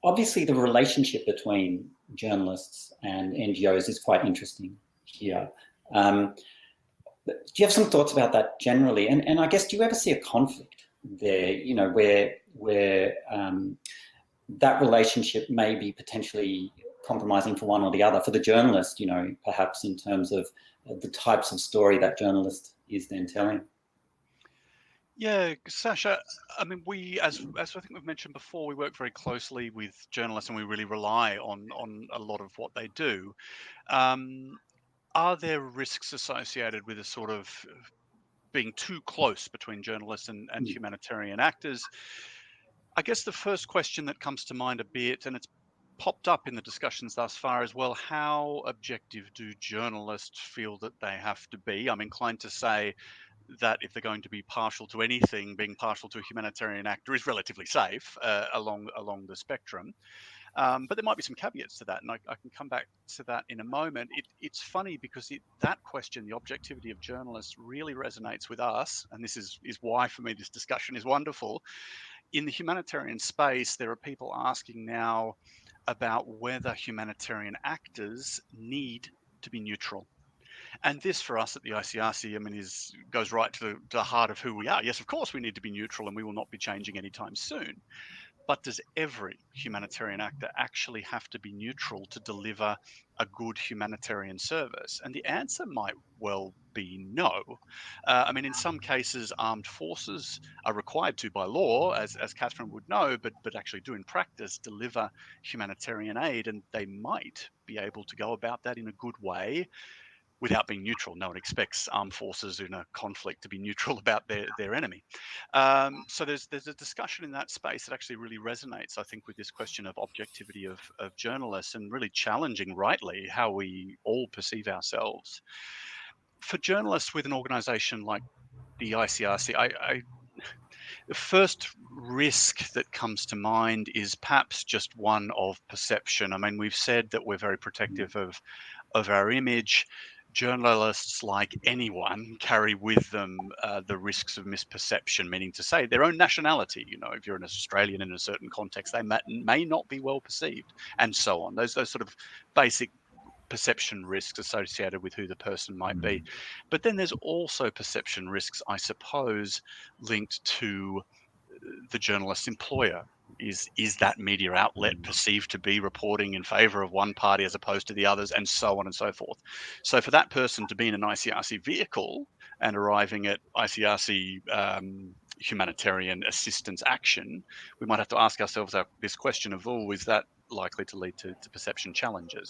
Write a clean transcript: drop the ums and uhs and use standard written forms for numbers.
obviously the relationship between journalists and NGOs is quite interesting here. Do you have some thoughts about that generally? And I guess, do you ever see a conflict there, where that relationship may be potentially compromising for one or the other? For the journalist, perhaps in terms of the types of story that journalist is then telling. Yeah, Sasha, I mean, as I think we've mentioned before, we work very closely with journalists and we really rely on a lot of what they do. Um, are there risks associated with a sort of being too close between journalists and humanitarian actors? I guess the first question that comes to mind a bit, and it's popped up in the discussions thus far as well, how objective do journalists feel that they have to be? I'm inclined to say that if they're going to be partial to anything, being partial to a humanitarian actor is relatively safe along the spectrum. But there might be some caveats to that, and I can come back to that in a moment. It's funny because that question, the objectivity of journalists, really resonates with us, and this is why for me this discussion is wonderful. In the humanitarian space, there are people asking now about whether humanitarian actors need to be neutral. And this, for us at the ICRC, I mean, goes right to the heart of who we are. Yes, of course, we need to be neutral, and we will not be changing anytime soon. But does every humanitarian actor actually have to be neutral to deliver a good humanitarian service? And the answer might well be no. I mean, in some cases, armed forces are required to, by law, as Catherine would know, but actually do in practice deliver humanitarian aid, and they might be able to go about that in a good way without being neutral. No one expects armed forces in a conflict to be neutral about their enemy. So there's a discussion in that space that actually really resonates, I think, with this question of objectivity of journalists, and really challenging, rightly, how we all perceive ourselves. For journalists with an organisation like the ICRC, the first risk that comes to mind is perhaps just one of perception. I mean, we've said that we're very protective of our image. Journalists, like anyone, carry with them the risks of misperception, meaning to say their own nationality. If you're an Australian in a certain context, they may not be well perceived, and so on. Those sort of basic perception risks associated with who the person might be. But then there's also perception risks, I suppose, linked to the journalist's employer. Is that media outlet perceived to be reporting in favour of one party as opposed to the others, and so on and so forth? So for that person to be in an ICRC vehicle and arriving at ICRC humanitarian assistance action, we might have to ask ourselves this question of, is that likely to lead to perception challenges?